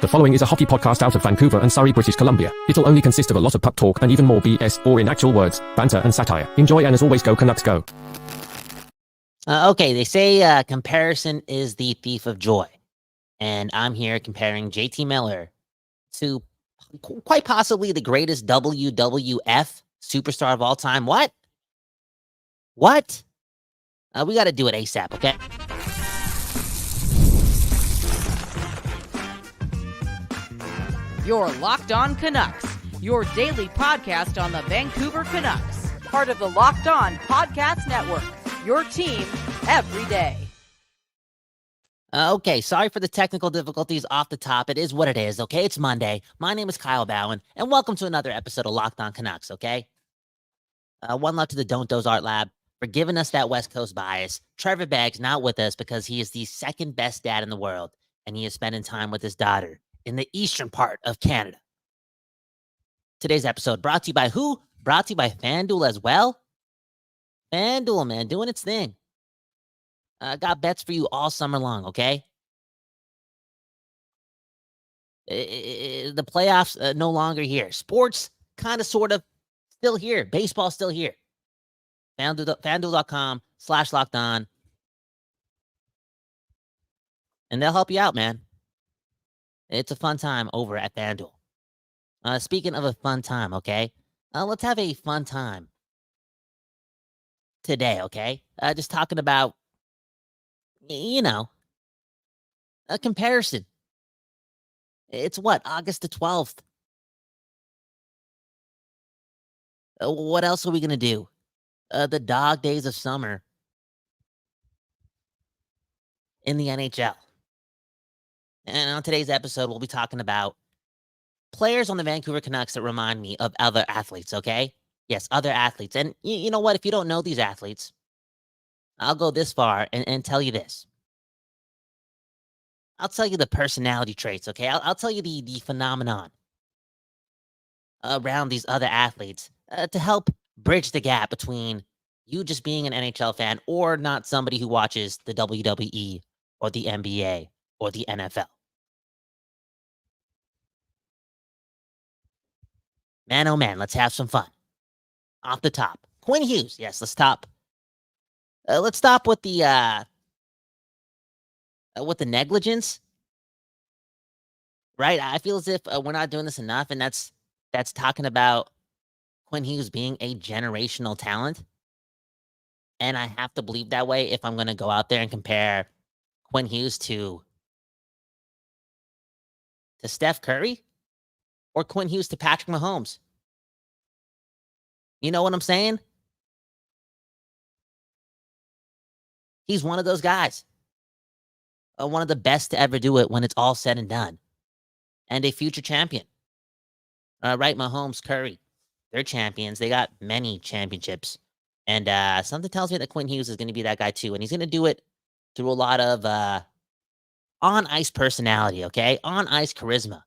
The following is a hockey podcast out of Vancouver and Surrey, British Columbia. It'll only consist of a lot of puck talk and even more BS, or in actual words, banter and satire. Enjoy, and as always, go Canucks go. Okay, they say comparison is the thief of joy. And I'm here comparing JT Miller to quite possibly the greatest WWF superstar of all time. What? We got to do it ASAP, okay? You're Locked On Canucks, your daily podcast on the Vancouver Canucks, part of the Locked On Podcast Network, your team every day. Okay, sorry for the technical difficulties off the top. It is what it is, okay? It's Monday. My name is Kyle Bowen, and welcome to another episode of Locked On Canucks, okay? One love to the Don't Doze Art Lab for giving us that West Coast bias. Trevor Beggs not with us because he is the second best dad in the world, and he is spending time with his daughter in the eastern part of Canada. Today's episode brought to you by who? Brought to you by FanDuel as well. FanDuel, man, doing its thing. Got bets for you all summer long, okay? The playoffs no longer here. Sports kind of, sort of, still here. Baseball still here. FanDuel.com/lockedon. And they'll help you out, man. It's a fun time over at FanDuel. Speaking of a fun time, okay? Let's have a fun time today, okay? Just talking about, a comparison. It's what? August the 12th. What else are we going to do? The dog days of summer in the NHL. And on today's episode, we'll be talking about players on the Vancouver Canucks that remind me of other athletes, okay? Yes, other athletes. And you know what? If you don't know these athletes, I'll go this far and tell you this. I'll tell you the personality traits, okay? I'll tell you the phenomenon around these other athletes to help bridge the gap between you just being an NHL fan or not somebody who watches the WWE or the NBA or the NFL. Man, oh man, let's have some fun. Off the top, Quinn Hughes. Yes, let's stop. Let's stop with the negligence. Right? I feel as if we're not doing this enough, and that's talking about Quinn Hughes being a generational talent. And I have to believe that way if I'm going to go out there and compare Quinn Hughes to Steph Curry or Quinn Hughes to Patrick Mahomes. You know what I'm saying? He's one of those guys. One of the best to ever do it when it's all said and done. And a future champion. Right, Mahomes, Curry, they're champions. They got many championships. And something tells me that Quinn Hughes is going to be that guy too. And he's going to do it through a lot of on-ice personality, okay? On-ice charisma.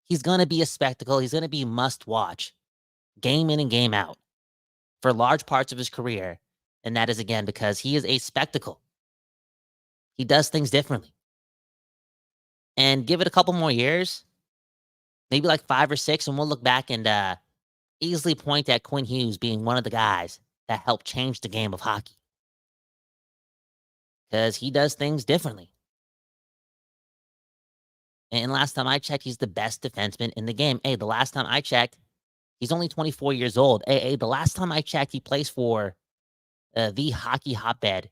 He's going to be a spectacle. He's going to be must-watch, game in and game out, for large parts of his career. And that is, again, because he is a spectacle. He does things differently. And give it a couple more years, maybe like 5 or 6, and we'll look back and easily point at Quinn Hughes being one of the guys that helped change the game of hockey. Because he does things differently. And last time I checked, he's the best defenseman in the game. Hey, the last time I checked, he's only 24 years old. Hey, the last time I checked, he plays for the hockey hotbed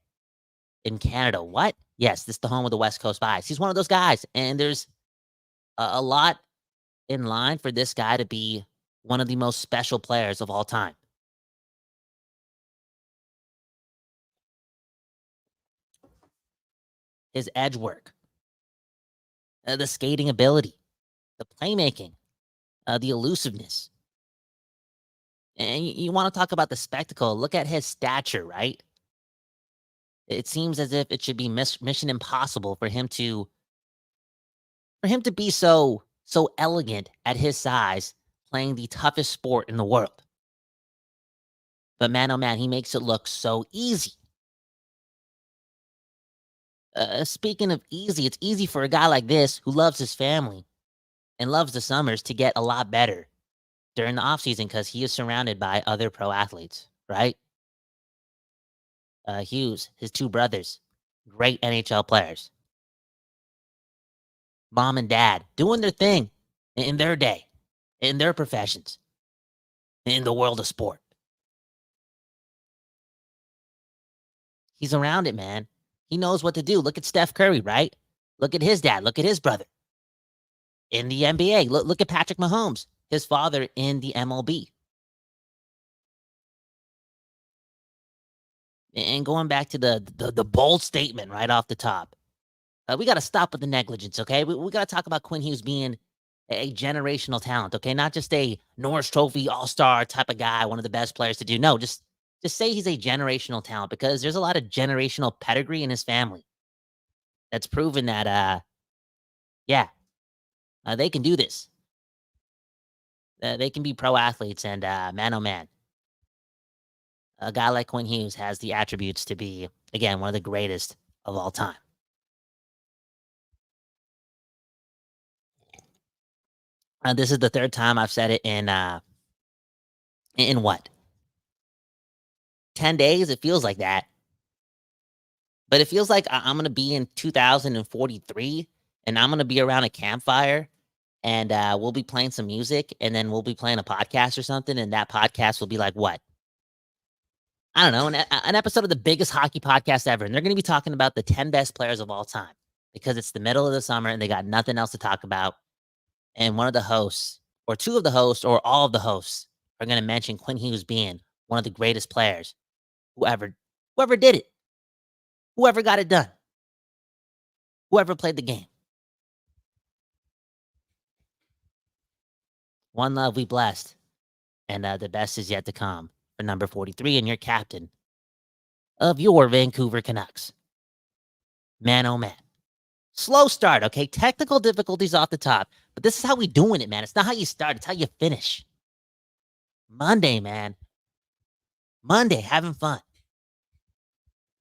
in Canada. What? Yes, this is the home of the West Coast Bias. He's one of those guys. And there's a lot in line for this guy to be one of the most special players of all time. His edge work, the skating ability, the playmaking, the elusiveness. And you want to talk about the spectacle. Look at his stature, right? It seems as if it should be mission impossible for him to be so elegant at his size, playing the toughest sport in the world. But man, oh man, he makes it look so easy. Speaking of easy, it's easy for a guy like this who loves his family and loves the summers to get a lot better during the offseason because he is surrounded by other pro athletes, right? Hughes, his two brothers, great NHL players. Mom and dad doing their thing in their day, in their professions, in the world of sport. He's around it, man. He knows what to do. Look at Steph Curry, right? Look at his dad. Look at his brother in the NBA. Look at Patrick Mahomes, his father in the MLB. And going back to the bold statement right off the top, we got to stop with the negligence, okay? We got to talk about Quinn Hughes being a generational talent, okay? Not just a Norris Trophy All-Star type of guy, one of the best players to do. No, just say he's a generational talent because there's a lot of generational pedigree in his family that's proven that, they can do this. They can be pro athletes, and man, oh man, a guy like Quinn Hughes has the attributes to be, again, one of the greatest of all time. This is the third time I've said it in what? 10 days? It feels like that. But it feels like I'm going to be in 2043 and I'm going to be around a campfire and we'll be playing some music and then we'll be playing a podcast or something. And that podcast will be like what? I don't know, an episode of the biggest hockey podcast ever. And they're going to be talking about the 10 best players of all time because it's the middle of the summer and they got nothing else to talk about. And one of the hosts, or two of the hosts, or all of the hosts are going to mention Quinn Hughes being one of the greatest players whoever did it, whoever got it done, whoever played the game. One love, we blessed. And the best is yet to come for number 43 and your captain of your Vancouver Canucks. Man, oh man. Slow start, okay? Technical difficulties off the top. But this is how we doing it, man. It's not how you start. It's how you finish. Monday, man. Monday, having fun.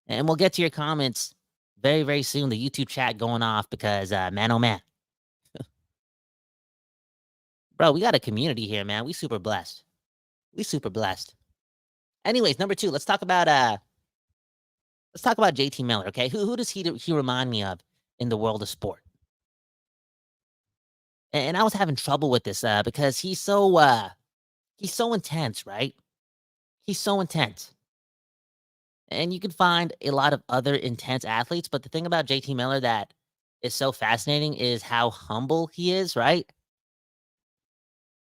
And we'll get to your comments very, very soon. The YouTube chat going off because, man, oh man. Bro, we got a community here, man. We super blessed. Anyways, number 2, let's talk about JT Miller, okay? Who does he remind me of in the world of sport? And I was having trouble with this because he's so intense, right? He's so intense. And you can find a lot of other intense athletes, but the thing about JT Miller that is so fascinating is how humble he is, right?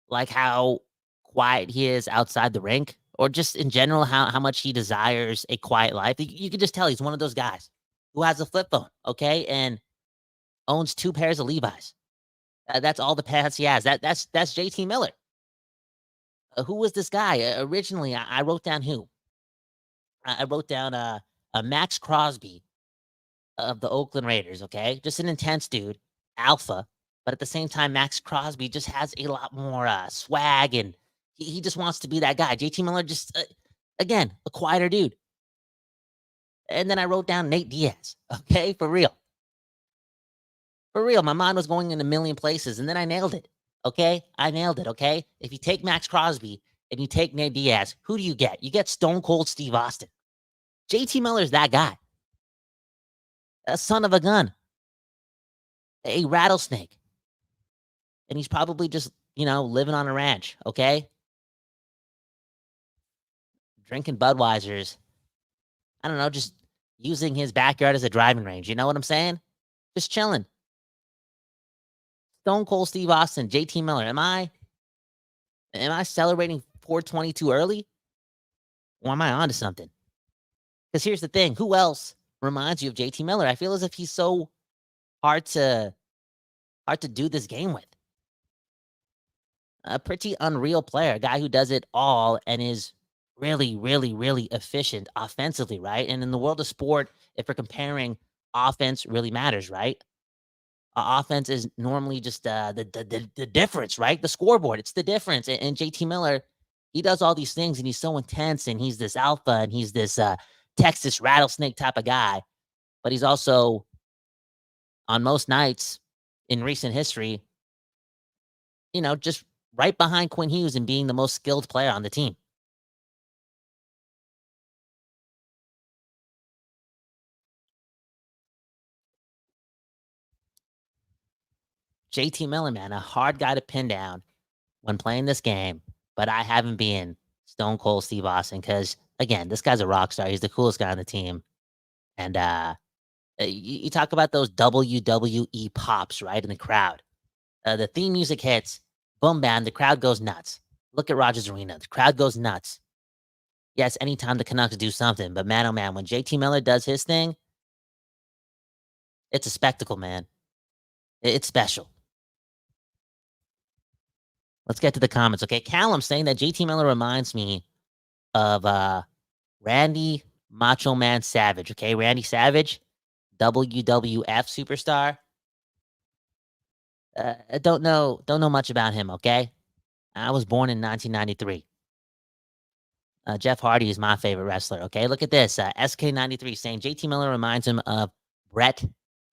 Like how quiet he is outside the rink, or just in general, how much he desires a quiet life. You can just tell he's one of those guys who has a flip phone, okay, and owns 2 pairs of Levi's. That's all the pants he has. That's JT Miller. Who was this guy? Originally, I wrote down who. I wrote down Max Crosby of the Oakland Raiders, okay? Just an intense dude, alpha, but at the same time, Max Crosby just has a lot more swag, and he just wants to be that guy. JT Miller just, again, a quieter dude. And then I wrote down Nate Diaz, okay? For real. My mind was going in a million places, and then I nailed it, okay? Okay? If you take Max Crosby and you take Nate Diaz, who do you get? You get Stone Cold Steve Austin. JT Miller's that guy. A son of a gun. A rattlesnake. And he's probably just, living on a ranch, okay? Drinking Budweisers. I don't know, just using his backyard as a driving range. You know what I'm saying? Just chilling. Stone Cold Steve Austin, JT Miller. Am I celebrating 420 too early? Or am I onto something? Because here's the thing. Who else reminds you of JT Miller? I feel as if he's so hard to do this game with. A pretty unreal player, a guy who does it all and is really, really, really efficient offensively, right? And in the world of sport, if we're comparing, offense really matters, right? Offense is normally just the difference, right? The scoreboard, it's the difference. And JT Miller, he does all these things, and he's so intense, and he's this alpha, and he's this Texas rattlesnake type of guy. But he's also, on most nights in recent history, just right behind Quinn Hughes and being the most skilled player on the team. JT Miller, man, a hard guy to pin down when playing this game, but I haven't been Stone Cold Steve Austin because, again, this guy's a rock star. He's the coolest guy on the team. And you talk about those WWE pops, right, in the crowd. The theme music hits, boom, bam, the crowd goes nuts. Look at Rogers Arena. The crowd goes nuts. Yes, anytime the Canucks do something, but man, oh man, when JT Miller does his thing, it's a spectacle, man. It's special. Let's get to the comments, okay? Callum saying that JT Miller reminds me of Randy Macho Man Savage, okay? Randy Savage, WWF superstar. I don't know much about him, okay? I was born in 1993. Jeff Hardy is my favorite wrestler, okay? Look at this. SK93 saying JT Miller reminds him of Bret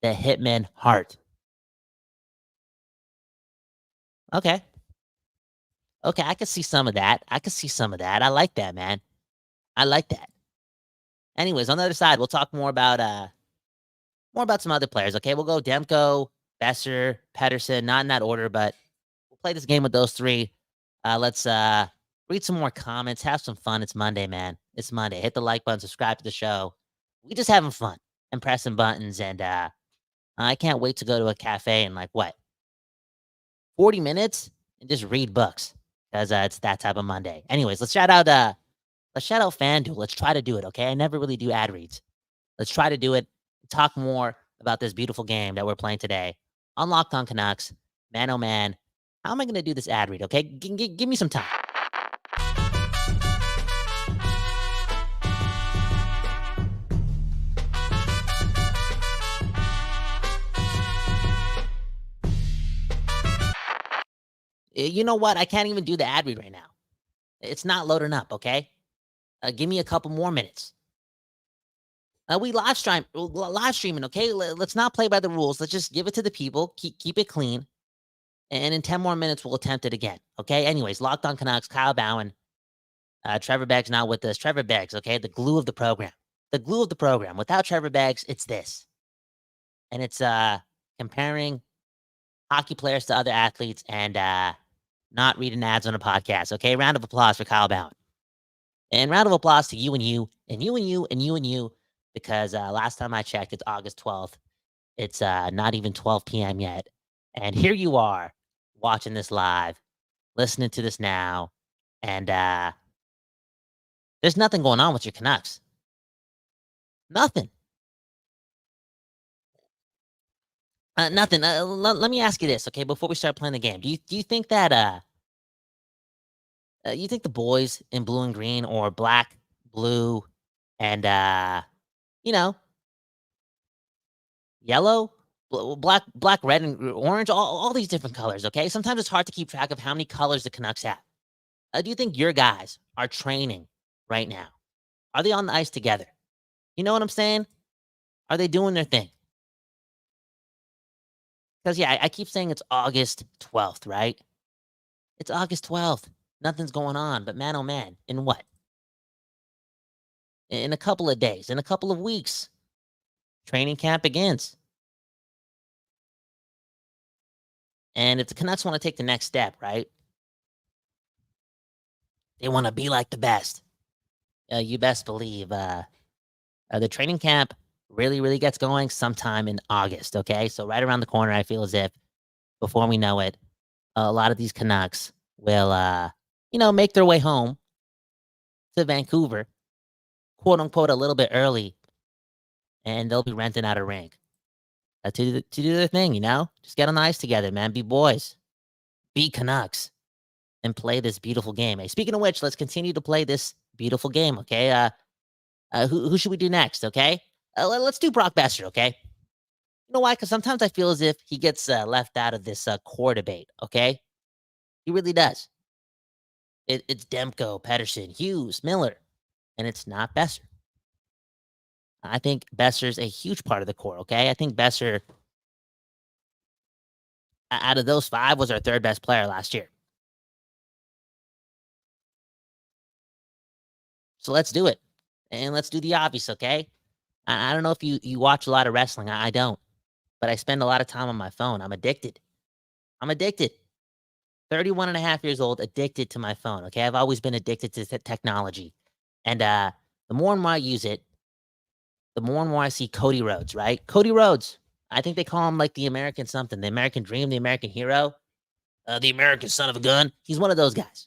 the Hitman Hart. Okay. Okay, I could see some of that. I like that, man. I like that. Anyways, on the other side, we'll talk more about some other players, okay? We'll go Demko, Besser, Pedersen, not in that order, but we'll play this game with those three. Let's read some more comments, have some fun. It's Monday, man. It's Monday. Hit the like button, subscribe to the show. We just having fun and pressing buttons, and I can't wait to go to a cafe in 40 minutes and just read books because it's that type of Monday. Anyways, let's shout out FanDuel. Let's try to do it, okay? I never really do ad reads. Let's try to do it. Talk more about this beautiful game that we're playing today on Locked On Canucks. Man, oh man, how am I going to do this ad read, okay? Give me some time. You know what? I can't even do the ad read right now. It's not loading up, okay? Give me a couple more minutes. We live streaming, okay? Let's not play by the rules. Let's just give it to the people. Keep it clean. And in 10 more minutes, we'll attempt it again, okay? Anyways, Locked On Canucks, Kyle Bowen. Trevor Beggs not with us. Trevor Beggs, okay? The glue of the program. The glue of the program. Without Trevor Beggs, it's this. And it's comparing hockey players to other athletes and not reading ads on a podcast, okay? Round of applause for Kyle Bowen. And round of applause to you and you and you and you and you and you, because last time I checked, it's August 12th. It's not even 12 p.m. yet. And here you are watching this live, listening to this now, and there's nothing going on with your Canucks. Nothing. Nothing. Let me ask you this, okay, before we start playing the game. Do you think that you think the boys in blue and green or black, blue, and yellow, black, red, and orange, all these different colors, okay? Sometimes it's hard to keep track of how many colors the Canucks have. Do you think your guys are training right now? Are they on the ice together? You know what I'm saying? Are they doing their thing? Because, yeah, I keep saying it's August 12th, right? It's August 12th. Nothing's going on. But, man, oh, man, in what? In a couple of days, in a couple of weeks, training camp begins. And if the Canucks want to take the next step, right? They want to be like the best. You best believe the training camp really, really gets going sometime in August, okay? So right around the corner, I feel as if before we know it, a lot of these Canucks will, make their way home to Vancouver, quote unquote, a little bit early, and they'll be renting out a rink to do their thing, Just get on the ice together, man. Be boys. Be Canucks. And play this beautiful game. Hey, speaking of which, let's continue to play this beautiful game, okay? Who should we do next, okay? Let's do Brock Besser, okay? You know why? Because sometimes I feel as if he gets left out of this core debate, okay? He really does. It's Demko, Pedersen, Hughes, Miller, and it's not Besser. I think Besser's a huge part of the core, okay? I think Besser Out of those 5 was our 3rd best player last year. So let's do it. And let's do the obvious, okay? I don't know if you watch a lot of wrestling. I don't. But I spend a lot of time on my phone. I'm addicted. I'm addicted. 31 and a half years old, addicted to my phone, okay? I've always been addicted to technology. And the more and more I use it, the more and more I see Cody Rhodes, right? Cody Rhodes. I think they call him like the American something, the American dream, the American hero, the American son of a gun. He's one of those guys.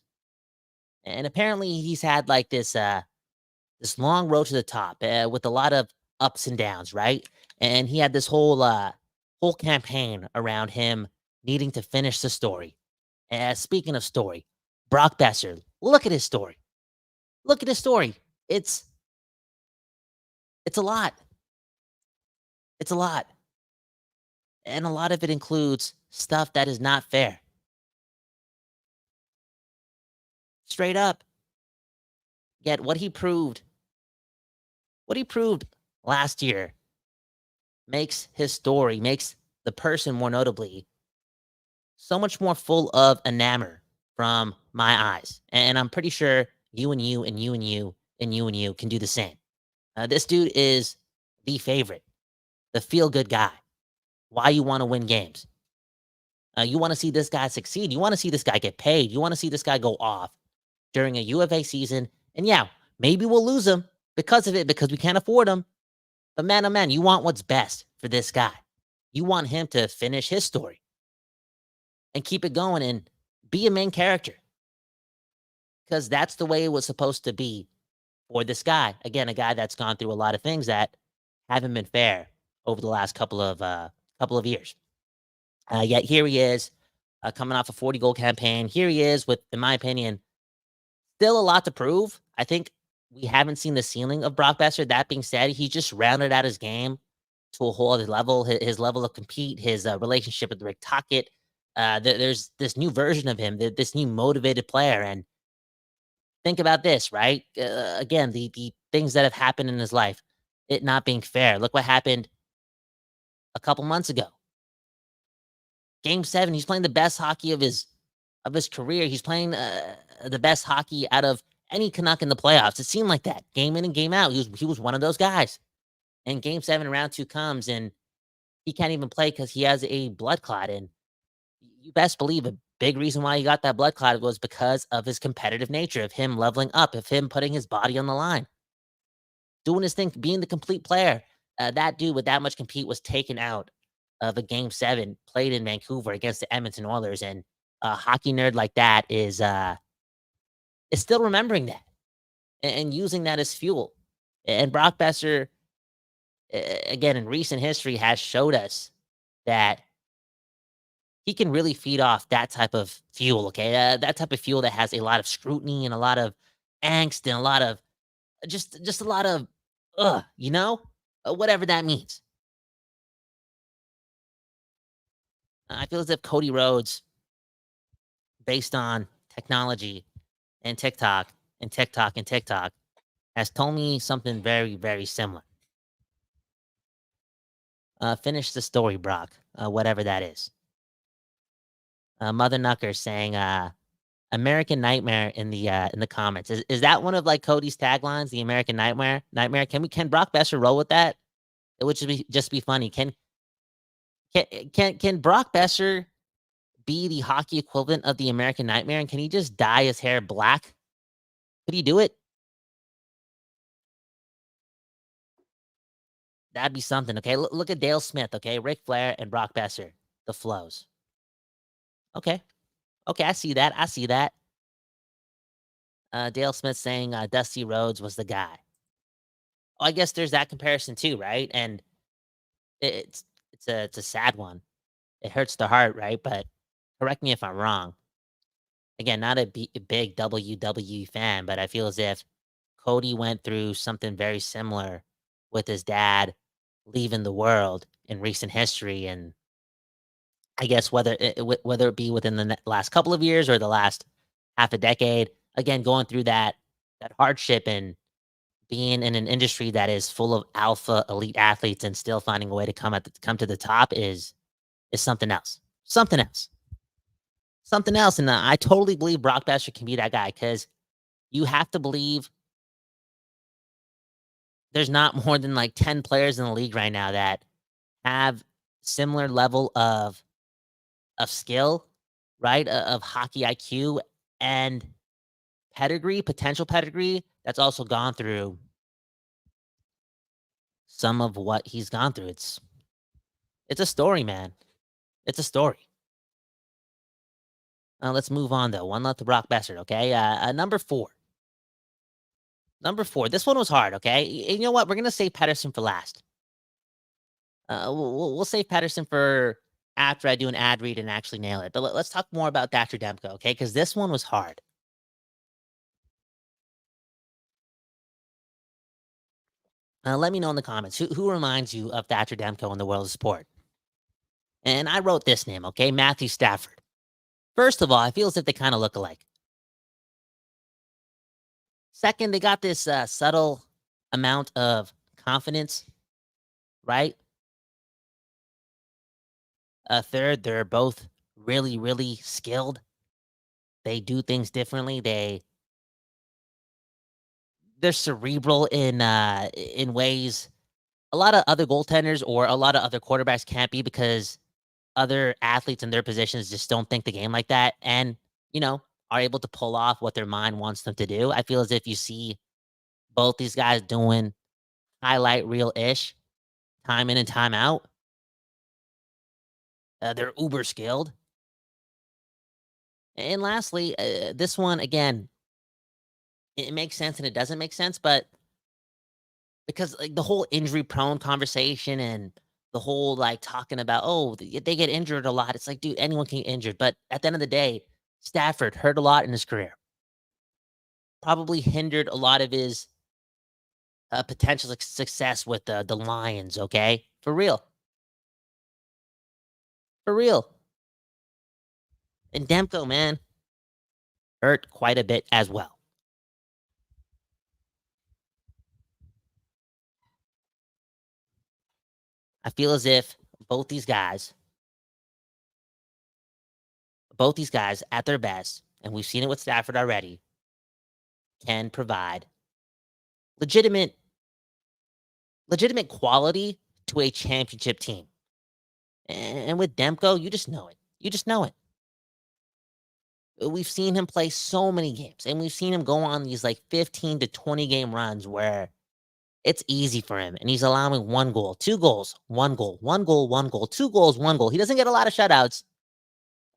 And apparently he's had like this long road to the top with a lot of ups and downs, right? And he had this whole campaign around him needing to finish the story. Speaking of story, Brock Besser, look at his story. Look at his story. It's a lot. It's a lot. And a lot of it includes stuff that is not fair. Straight up. Yet what he proved last year makes his story, makes the person more notably so much more full of enamor from my eyes. And I'm pretty sure you and you and you and you and you and you can do the same. This dude is the favorite, the feel good guy. Why you want to win games. You want to see this guy succeed. You want to see this guy get paid. You want to see this guy go off during a UFA season. And yeah, maybe we'll lose him because of it, because we can't afford him. But man, oh man, you want what's best for this guy. You want him to finish his story and keep it going and be a main character. Because that's the way it was supposed to be for this guy. Again, a guy that's gone through a lot of things that haven't been fair over the last couple of years. Yet here he is, coming off a 40-goal campaign. Here he is with, in my opinion, still a lot to prove. I think we haven't seen the ceiling of Brock Besser. That being said, he just rounded out his game to a whole other level. His level of compete, his relationship with Rick Tocchet. There's this new version of him, this new motivated player. And think about this, right? Again, the things that have happened in his life, it not being fair. Look what happened a couple months ago. Game 7, he's playing the best hockey of his career. He's playing the best hockey out of any Canuck in the playoffs. It seemed like that. Game in and game out. He was one of those guys. And game 7, round 2 comes, and he can't even play because he has a blood clot. And you best believe a big reason why he got that blood clot was because of his competitive nature, of him leveling up, of him putting his body on the line. Doing his thing, being the complete player. That dude with that much compete was taken out of a game 7 played in Vancouver against the Edmonton Oilers. And a hockey nerd like that is still remembering that and using that as fuel. And Brock Besser, again, in recent history, has showed us that he can really feed off that type of fuel, okay? That type of fuel that has a lot of scrutiny and a lot of angst and a lot of just a lot of, whatever that means. I feel as if Cody Rhodes, based on technology and TikTok and TikTok and TikTok, has told me something very, very similar. Finish the story, Brock, whatever that is. Mother Knucker saying, American Nightmare in the comments. Is that one of like Cody's taglines, the American Nightmare? Can Brock Besser roll with that? It would just be funny. Can Brock Besser be the hockey equivalent of the American Nightmare? And can he just dye his hair black? Could he do it? That'd be something. Okay, look at Dale Smith. Okay, Ric Flair and Brock Besser, the flows. Okay, I see that. Dale Smith saying Dusty Rhodes was the guy. Oh, I guess there's that comparison too, right? And it's a sad one. It hurts the heart, right? But correct me if I'm wrong. Again, not a big WWE fan, but I feel as if Cody went through something very similar with his dad leaving the world in recent history. And I guess whether it be within the last couple of years or the last half a decade, again, going through that hardship and being in an industry that is full of alpha elite athletes and still finding a way to come to the top is something else. something else. Something else. And I totally believe Brock Besser can be that guy because you have to believe there's not more than like 10 players in the league right now that have similar level of skill, right? Of hockey IQ and pedigree, potential pedigree that's also gone through some of what he's gone through. It's a story, man. It's a story. Let's move on though. One left to Brock Besser, okay? Number 4. Number 4. This one was hard, okay? You know what? We're gonna save Pedersen for last. We'll save Pedersen for after I do an ad read and actually nail it. But let's talk more about Thatcher Demko, okay? Because this one was hard. Let me know in the comments who reminds you of Thatcher Demko in the world of sport. And I wrote this name, okay? Matthew Stafford. First of all, I feel as if they kind of look alike. Second, they got this subtle amount of confidence, right? Third, they're both really, really skilled. They do things differently. They're cerebral in ways a lot of other goaltenders or a lot of other quarterbacks can't be because other athletes in their positions just don't think the game like that and, are able to pull off what their mind wants them to do. I feel as if you see both these guys doing highlight reel-ish time in and time out. They're uber skilled. And lastly, this one, again, it makes sense and it doesn't make sense, but because like the whole injury prone conversation and the whole like talking about, oh, they get injured a lot. It's like, dude, anyone can get injured. But at the end of the day, Stafford hurt a lot in his career. Probably hindered a lot of his potential success with the Lions, okay? For real. For real. And Demko, man, hurt quite a bit as well. I feel as if both these guys at their best, and we've seen it with Stafford already, can provide legitimate quality to a championship team. And with Demko, you just know it. You just know it. We've seen him play so many games, and we've seen him go on these like 15 to 20 game runs where it's easy for him, and he's allowing 1 goal, 2 goals, 1 goal, 1 goal, 1 goal, 2 goals, 1 goal. He doesn't get a lot of shutouts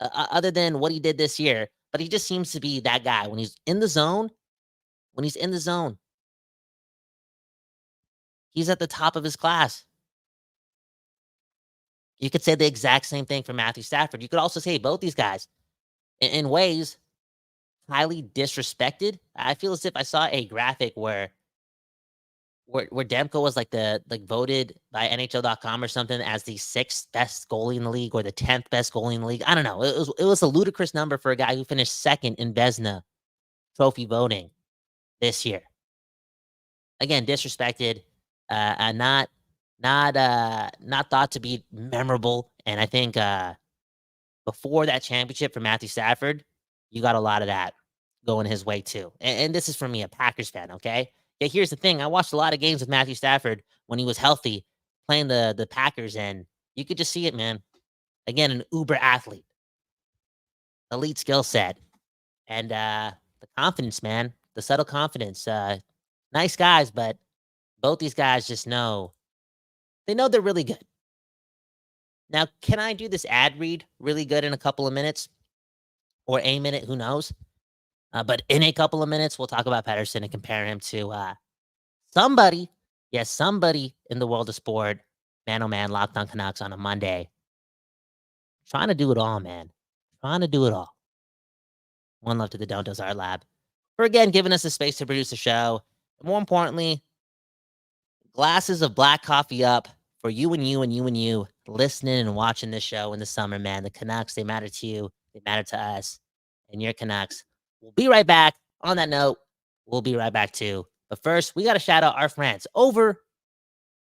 other than what he did this year, but he just seems to be that guy when he's in the zone. When he's in the zone, he's at the top of his class. You could say the exact same thing for Matthew Stafford. You could also say both these guys, in ways, highly disrespected. I feel as if I saw a graphic where Demko was voted by NHL.com or something as the 6th best goalie in the league or the 10th best goalie in the league. I don't know. It was a ludicrous number for a guy who finished 2nd in Vezina trophy voting this year. Again, disrespected, not thought to be memorable. And I think before that championship for Matthew Stafford, you got a lot of that going his way too. And this is from me, a Packers fan, okay? Yeah, here's the thing. I watched a lot of games with Matthew Stafford when he was healthy, playing the Packers, and you could just see it, man. Again, an uber athlete, elite skill set, and the confidence, man, the subtle confidence. Nice guys, but both these guys just know they're really good. Now, can I do this ad read really good in a couple of minutes? Or a minute, who knows? But in a couple of minutes, we'll talk about Pedersen and compare him to somebody. Yes, somebody in the world of sport. Man, oh man, Locked on Canucks on a Monday. Trying to do it all, man. Trying to do it all. One love to the Don't Does Art Lab for, again, giving us the space to produce a show. More importantly, glasses of black coffee up for you and you and you and you listening and watching this show in the summer, man. The Canucks, they matter to you. They matter to us. And your Canucks. We'll be right back. On that note, we'll be right back too. But first, we got to shout out our friends over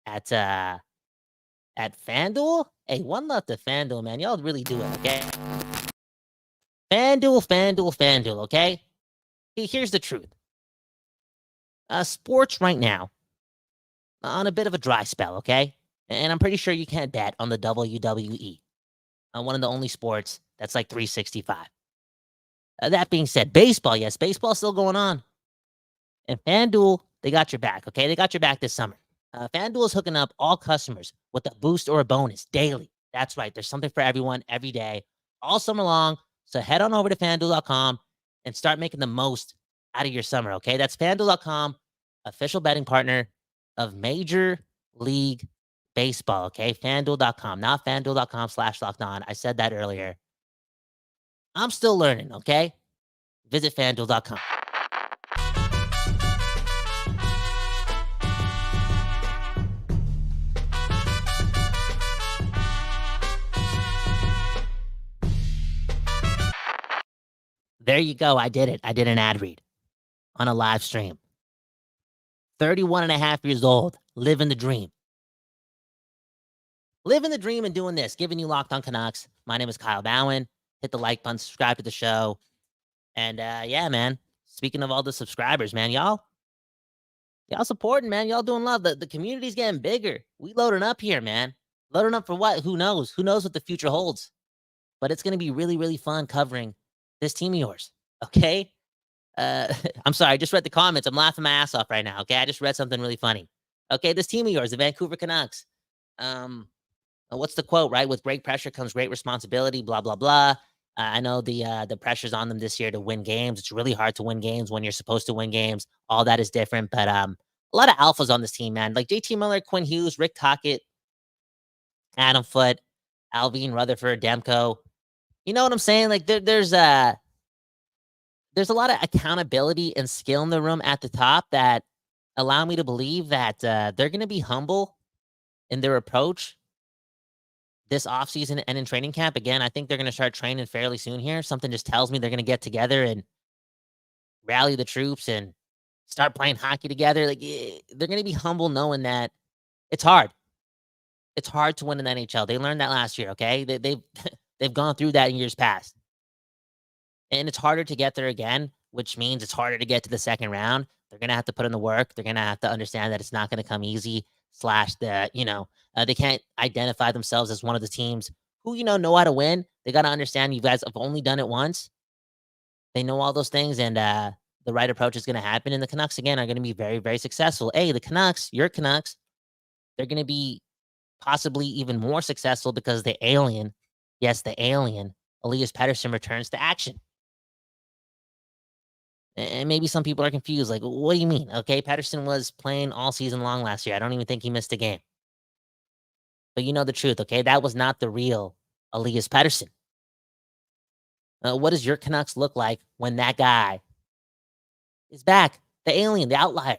at at FanDuel. Hey, one love to FanDuel, man. Y'all really do it, okay? FanDuel, okay? Here's the truth. Sports right now on a bit of a dry spell, okay? And I'm pretty sure you can't bet on the WWE, one of the only sports that's like 365. That being said, baseball, yes, baseball's still going on. And FanDuel, they got your back, okay? They got your back this summer. FanDuel is hooking up all customers with a boost or a bonus daily. That's right. There's something for everyone every day, all summer long. So head on over to FanDuel.com and start making the most out of your summer, okay? That's FanDuel.com, official betting partner of Major League Baseball, okay? FanDuel.com, not FanDuel.com/locked-on. I said that earlier. I'm still learning, okay? Visit FanDuel.com. There you go. I did it. I did an ad read on a live stream. 31 and a half years old, living the dream. Living the dream and doing this, giving you Locked on Canucks. My name is Kyle Bowen. Hit the like button, subscribe to the show. And yeah, man, speaking of all the subscribers, man, y'all supporting, man. Y'all doing love. The community's getting bigger. We loading up here, man. Loading up for what? Who knows? Who knows what the future holds? But it's going to be really, really fun covering this team of yours, okay? I'm sorry, I just read the comments. I'm laughing my ass off right now, okay? I just read something really funny. Okay, this team of yours, the Vancouver Canucks. What's the quote, right? With great pressure comes great responsibility, blah, blah, blah. I know the pressure's on them this year to win games. It's really hard to win games when you're supposed to win games. All that is different, but a lot of alphas on this team, man. Like JT Miller, Quinn Hughes, Rick Tocchet, Adam Foote, Alvin Rutherford, Demko. You know what I'm saying? Like there's a lot of accountability and skill in the room at the top that allow me to believe that they're going to be humble in their approach this offseason and in training camp. Again, I think they're going to start training fairly soon here. Something just tells me they're going to get together and rally the troops and start playing hockey together. Like they're going to be humble knowing that it's hard. It's hard to win in the NHL. They learned that last year, okay? They've gone through that in years past. And it's harder to get there again, which means it's harder to get to the second round. They're going to have to put in the work. They're going to have to understand that it's not going to come easy, they can't identify themselves as one of the teams who, know how to win. They got to understand you guys have only done it once. They know all those things, and the right approach is going to happen. And the Canucks, again, are going to be very, very successful. Hey, the Canucks, your Canucks, they're going to be possibly even more successful because the alien, yes, the alien, Elias Pettersson returns to action. And maybe some people are confused. Like, what do you mean? Okay, Pettersson was playing all season long last year. I don't even think he missed a game. But you know the truth, okay? That was not the real Elias Pettersson. What does your Canucks look like when that guy is back? The alien, the outlier.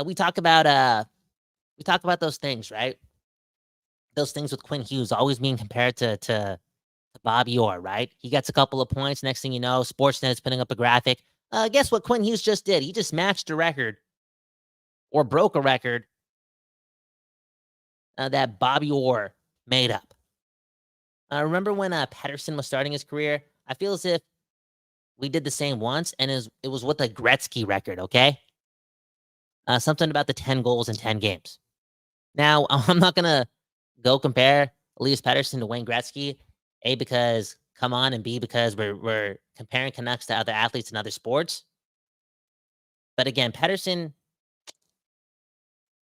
We talk about those things, right? Those things with Quinn Hughes always being compared to Bobby Orr, right? He gets a couple of points. Next thing you know, Sportsnet is putting up a graphic. Guess what Quinn Hughes just did? He just matched a record or broke a record that Bobby Orr made up. Remember when Pettersson was starting his career? I feel as if we did the same once, and it was with a Gretzky record, okay? Something about the 10 goals in 10 games. Now, I'm not going to go compare Elias Pettersson to Wayne Gretzky, A, because, come on, and B, because we're comparing Canucks to other athletes in other sports. But again, Pettersson,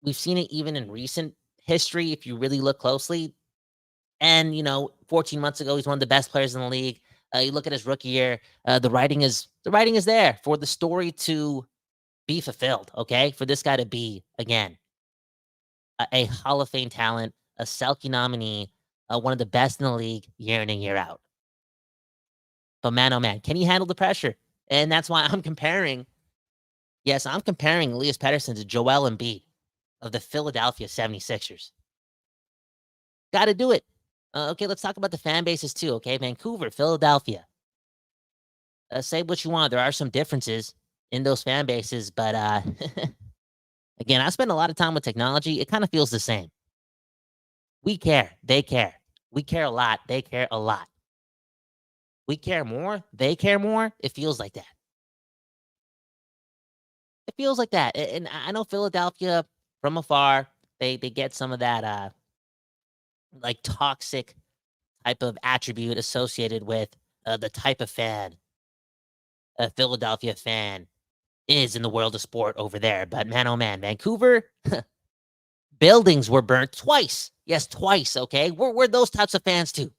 we've seen it even in recent history, if you really look closely. And, 14 months ago, he's one of the best players in the league. You look at his rookie year, the writing is there for the story to be fulfilled, okay? For this guy to be, again, a Hall of Fame talent, a Selke nominee, one of the best in the league year in and year out. But man, oh man, can he handle the pressure? And that's why I'm comparing Elias Pettersson to Joel Embiid of the Philadelphia 76ers. Got to do it. Okay, let's talk about the fan bases too, okay? Vancouver, Philadelphia. Say what you want. There are some differences in those fan bases, but again, I spend a lot of time with technology. It kind of feels the same. We care. They care. We care a lot. They care a lot. We care more. They care more. It feels like that. It feels like that. And I know Philadelphia from afar, they get some of that like toxic type of attribute associated with the type of fan a Philadelphia fan is in the world of sport over there. But man, oh man, Vancouver, buildings were burnt twice. Yes, twice. Okay, we're those types of fans too,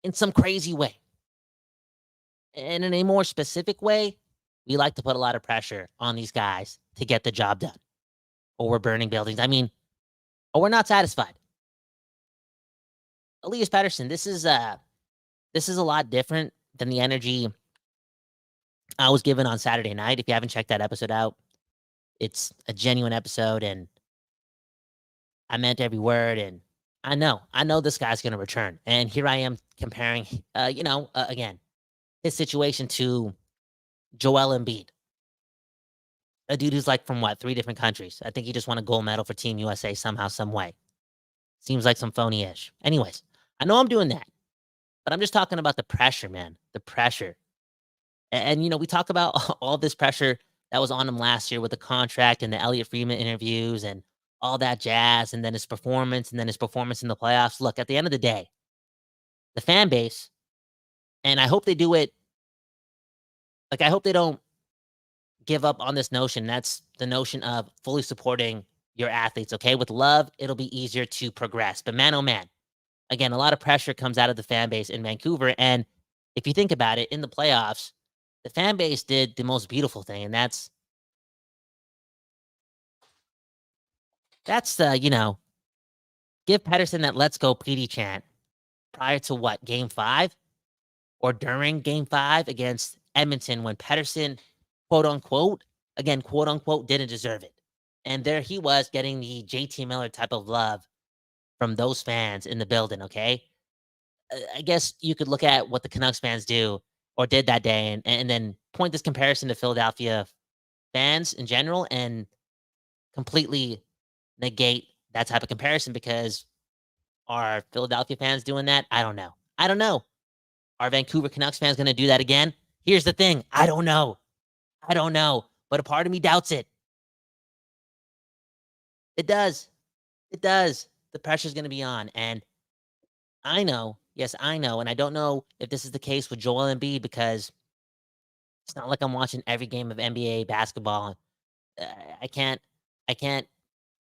in some crazy way. And in a more specific way, we like to put a lot of pressure on these guys to get the job done. Or we're burning buildings. I mean, or we're not satisfied. Elias Pettersson, this is a lot different than the energy I was given on Saturday night. If you haven't checked that episode out, it's a genuine episode, and I meant every word. And I know this guy's going to return. And here I am comparing, again, his situation to Joel Embiid, a dude who's like from what, 3 different countries. I think he just won a gold medal for Team USA somehow, some way. Seems like some phony-ish. Anyways, I know I'm doing that, but I'm just talking about the pressure, man. The pressure. And we talk about all this pressure that was on him last year with the contract and the Elliott Freeman interviews and all that jazz, and then his performance, and then his performance in the playoffs. Look, at the end of the day, the fan base, and I hope they do it, like, I hope they don't give up on this notion. That's the notion of fully supporting your athletes, okay? With love, it'll be easier to progress. But man, oh man, again, a lot of pressure comes out of the fan base in Vancouver. And if you think about it, in the playoffs, the fan base did the most beautiful thing, and that's the, give Pettersson that "Let's go PD" chant prior to what, Game 5? Or during Game 5 against Edmonton, when Pettersson, quote unquote, again, quote unquote, didn't deserve it. And there he was getting the JT Miller type of love from those fans in the building, okay? I guess you could look at what the Canucks fans do or did that day, and then point this comparison to Philadelphia fans in general and completely negate that type of comparison, because are Philadelphia fans doing that? I don't know. I don't know. Are Vancouver Canucks fans going to do that again? Here's the thing. I don't know. I don't know. But a part of me doubts it. It does. It does. The pressure's going to be on. And I know, yes, I know. And I don't know if this is the case with Joel Embiid, because it's not like I'm watching every game of NBA basketball. I can't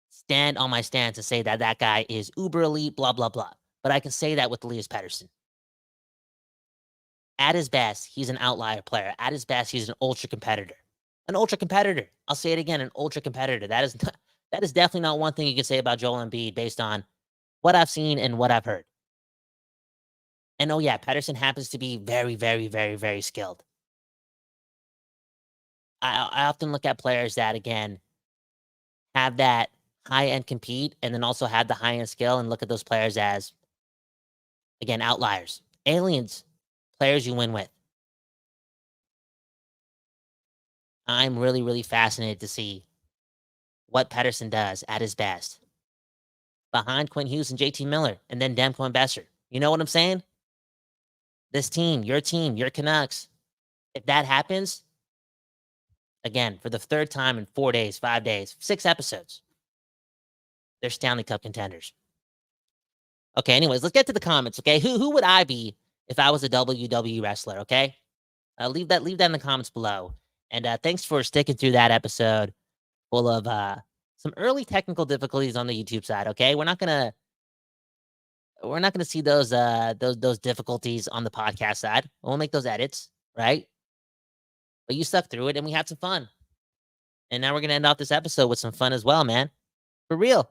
stand on my stance and say that that guy is uber elite, blah, blah, blah. But I can say that with Elias Pettersson. At his best, he's an outlier player. At his best, he's an ultra competitor. An ultra competitor. I'll say it again, an ultra competitor. That is definitely not one thing you can say about Joel Embiid based on what I've seen and what I've heard. And oh yeah, Pettersson happens to be very, very, very, very skilled. I often look at players that, again, have that high-end compete and then also have the high-end skill, and look at those players as, again, outliers. Aliens. Players you win with. I'm really, really fascinated to see what Pettersson does at his best behind Quinn Hughes and JT Miller, and then Demko and Besser. You know what I'm saying? This team, your Canucks, if that happens, again, for the 3rd time in 4 days, 5 days, 6 episodes, they're Stanley Cup contenders. Okay, anyways, let's get to the comments, okay? Who would I be if I was a WWE wrestler, okay? Leave that in the comments below. And thanks for sticking through that episode full of some early technical difficulties on the YouTube side, okay? We're not gonna see those difficulties on the podcast side. We'll make those edits, right? But you stuck through it, and we had some fun. And now we're gonna end off this episode with some fun as well, man. For real.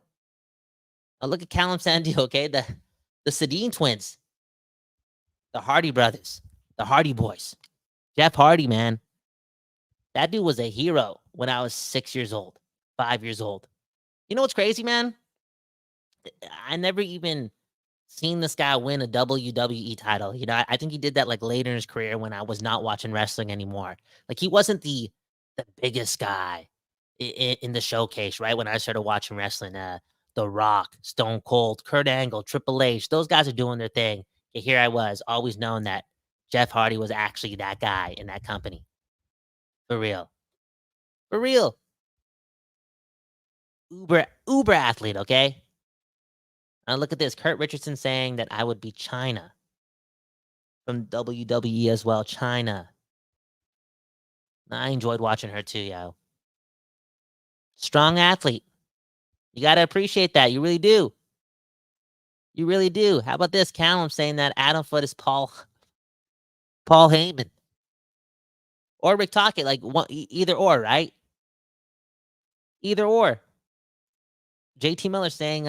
Look at Callum Sandio, okay? The Sedin twins. The Hardy brothers. The Hardy boys. Jeff Hardy, man. That dude was a hero when I was 6 years old, 5 years old. You know what's crazy, man? I never even seen this guy win a WWE title. I think he did that like later in his career when I was not watching wrestling anymore. Like, he wasn't the biggest guy in the showcase, right? When I started watching wrestling, The Rock, Stone Cold, Kurt Angle, Triple H. Those guys are doing their thing. And here I was, always knowing that Jeff Hardy was actually that guy in that company. For real. For real. Uber athlete, okay? Now look at this. Kurt Richardson saying that I would be China. From WWE as well. China. I enjoyed watching her too, yo. Strong athlete. You got to appreciate that. You really do. You really do. How about this? Callum saying that Adam Foote is Paul Heyman. Or Rick Tocchet. Like, either or, right? Either or. JT Miller saying,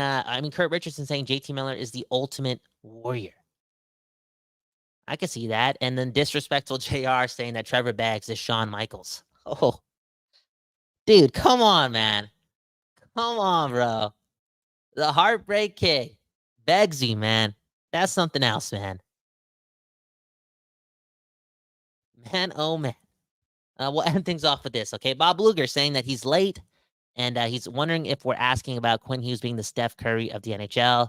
Kurt Richardson saying JT Miller is the ultimate warrior. I can see that. And then disrespectful JR saying that Trevor Baggs is Shawn Michaels. Oh, dude, come on, man. Come on, bro. The Heartbreak Kid. Beggsy, man. That's something else, man. Man, oh, man. We'll end things off with this, okay? Bob Luger saying that he's late, and he's wondering if we're asking about Quinn Hughes being the Steph Curry of the NHL.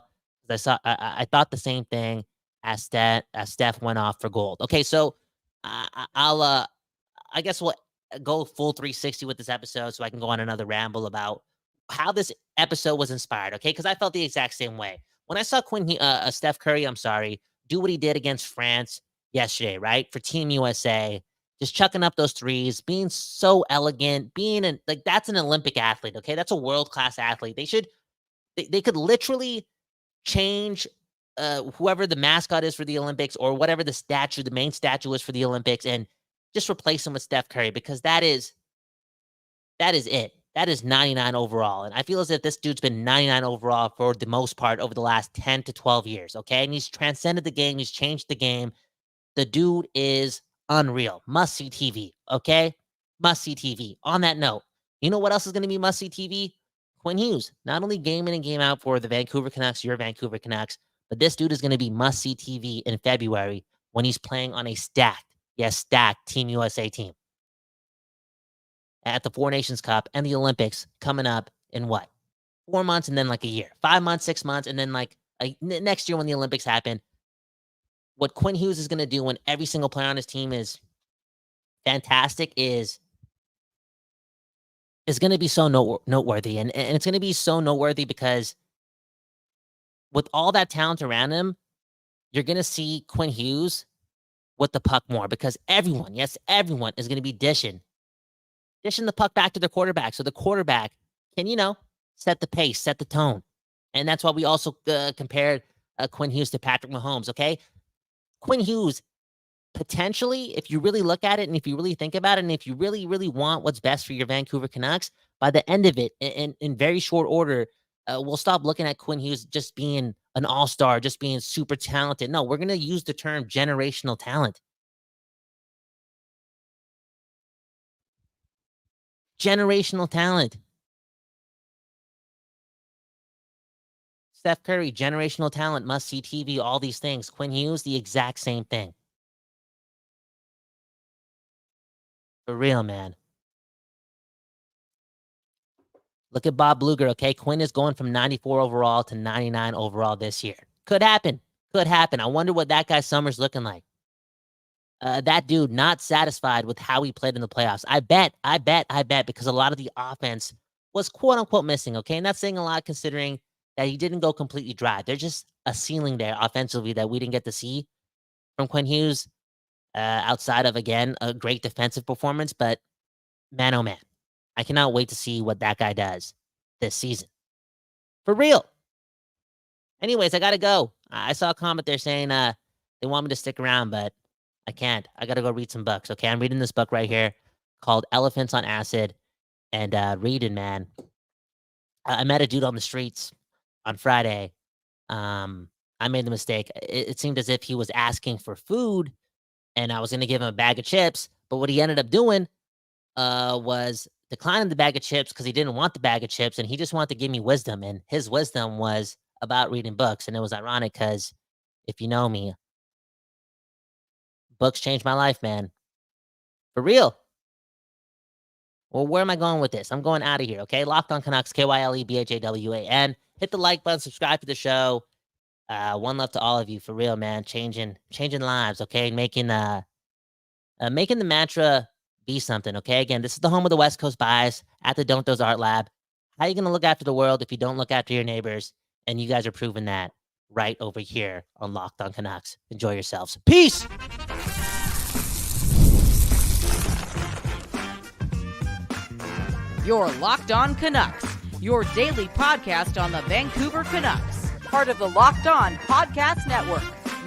I thought the same thing as Steph went off for gold. Okay, so I guess we'll go full 360 with this episode so I can go on another ramble about how this episode was inspired, okay? Because I felt the exact same way. When I saw Steph Curry, do what he did against France yesterday, right? For Team USA, just chucking up those threes, being so elegant, that's an Olympic athlete, okay? That's a world-class athlete. They could literally change whoever the mascot is for the Olympics or whatever the main statue is for the Olympics, and just replace him with Steph Curry, because that is it. That is 99 overall. And I feel as if this dude's been 99 overall for the most part over the last 10 to 12 years, okay? And he's transcended the game. He's changed the game. The dude is unreal. Must-see TV, okay? Must-see TV. On that note, you know what else is going to be must-see TV? Quinn Hughes. Not only game in and game out for the Vancouver Canucks, your Vancouver Canucks, but this dude is going to be must-see TV in February when he's playing on a stacked Team USA team at the Four Nations Cup and the Olympics coming up in what? 4 months and then like a year. 5 months, 6 months, and then like next year when the Olympics happen. What Quinn Hughes is going to do when every single player on his team is fantastic is going to be so noteworthy. And it's going to be so noteworthy because with all that talent around him, you're going to see Quinn Hughes with the puck more, because everyone is going to be dishing the puck back to their quarterback. So the quarterback can, set the pace, set the tone. And that's why we also compared Quinn Hughes to Patrick Mahomes, okay? Quinn Hughes, potentially, if you really look at it and if you really think about it and if you really, really want what's best for your Vancouver Canucks, by the end of it, in very short order, we'll stop looking at Quinn Hughes just being an all-star, just being super talented. No, we're going to use the term generational talent. Generational talent. Steph Curry, generational talent, must-see TV, all these things. Quinn Hughes, the exact same thing. For real, man. Look at Bob Luger, okay? Quinn is going from 94 overall to 99 overall this year. Could happen. Could happen. I wonder what that guy's summer's looking like. That dude not satisfied with how he played in the playoffs. I bet, because a lot of the offense was quote-unquote missing, okay? And that's saying a lot considering that he didn't go completely dry. There's just a ceiling there offensively that we didn't get to see from Quinn Hughes outside of, again, a great defensive performance. But, man, oh, man, I cannot wait to see what that guy does this season. For real. Anyways, I got to go. I saw a comment there saying they want me to stick around, but I can't. I got to go read some books, okay? I'm reading this book right here called Elephants on Acid. And reading, man. I met a dude on the streets on Friday. I made the mistake. It seemed as if he was asking for food, and I was going to give him a bag of chips. But what he ended up doing was declining the bag of chips because he didn't want the bag of chips, and he just wanted to give me wisdom. And his wisdom was about reading books. And it was ironic because if you know me, books changed my life, man. For real. Well, where am I going with this? I'm going out of here, okay? Locked on Canucks, KYLEBHAWAN. Hit the like button, subscribe to the show. One love to all of you, for real, man. Changing lives, okay? Making the mantra be something, okay? Again, this is the home of the West Coast Bias at the Don't Those Art Lab. How are you going to look after the world if you don't look after your neighbors? And you guys are proving that right over here on Locked On Canucks. Enjoy yourselves. Peace! You're Locked On Canucks, your daily podcast on the Vancouver Canucks, part of the Locked On Podcast Network.